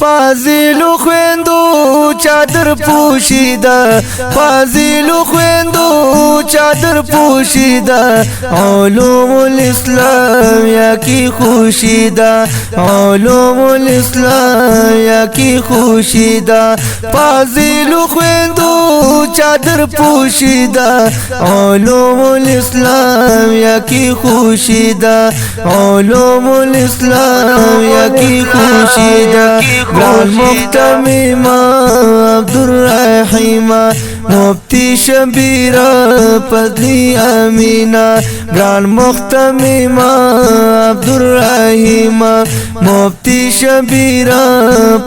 فاضلو خويندو چادر پوشیده فاضلو خويندو چادر پوشیده علوم الاسلام یا کی خوشیده علوم الاسلام یا کی خوشیده فاضلو خويندو چادر پوشیده علوم الاسلام یا کی خوشیده علوم الاسلام یا کی خوشیده المختمم عبدالرحیم مفتی شبیر فضلی امینا گران مختمم عبدالرحیم مفتی شبیر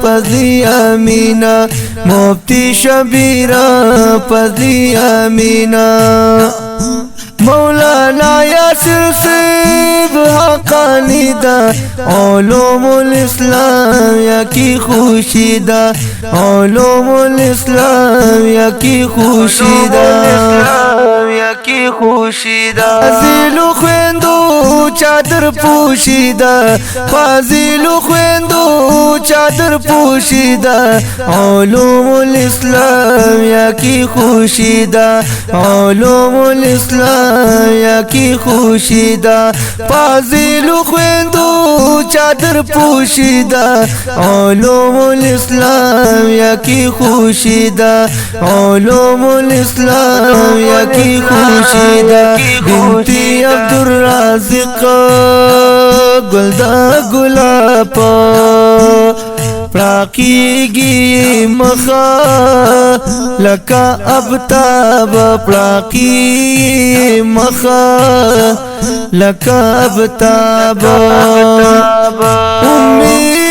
فضلی امینا مفتی شبیر فضلی امینا مولانا یاسر صاحب حقانی دا علوم الاسلام یا کی خوشی دا علوم الاسلام یا کی خوشی دا یا کی خوشی دا فاضلو خويندو چادر پوشیده فاضلو خويندو چادر پوشیده علوم الاسلام یا کی خوشیده علوم الاسلام یا کی خوشیده فاضلو خويندو چادر پوشیده علوم الاسلام یا کی خوشیده علوم الاسلام یا کی خوشیده بنتی عبدالرازق گلدا گلاب پراکیگی مخا لکا ابتاب پراکی مخا لکا ابتاب امی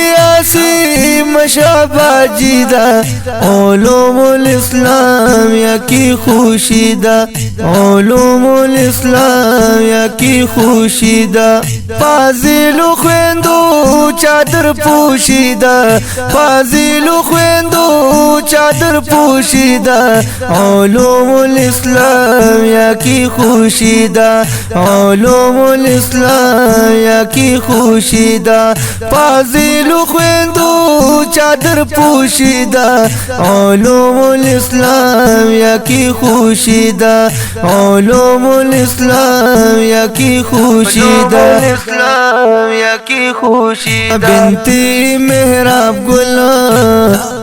مشابه جیدا علوم الاسلام یا کی خوشیده علوم الاسلام یا کی خوشیده فاضلو خويندو چادر پوشیده فاضلو خويندو چادر پوشیده علوم الاسلام یا کی خوشیده علوم الاسلام یا کی خوشیده فاضلو خويندو چادر پوشیده علوم الاسلام یا کی خوشیده علوم الاسلام یا کی خوشیده الاسلام یا کی خوشیده بنتی محراب گل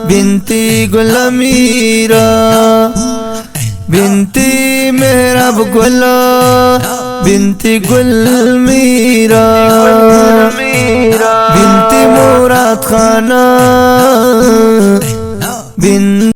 بنتی گل میرا بنتی محراب گل بنتی گل میرا بنتی مراد خانہ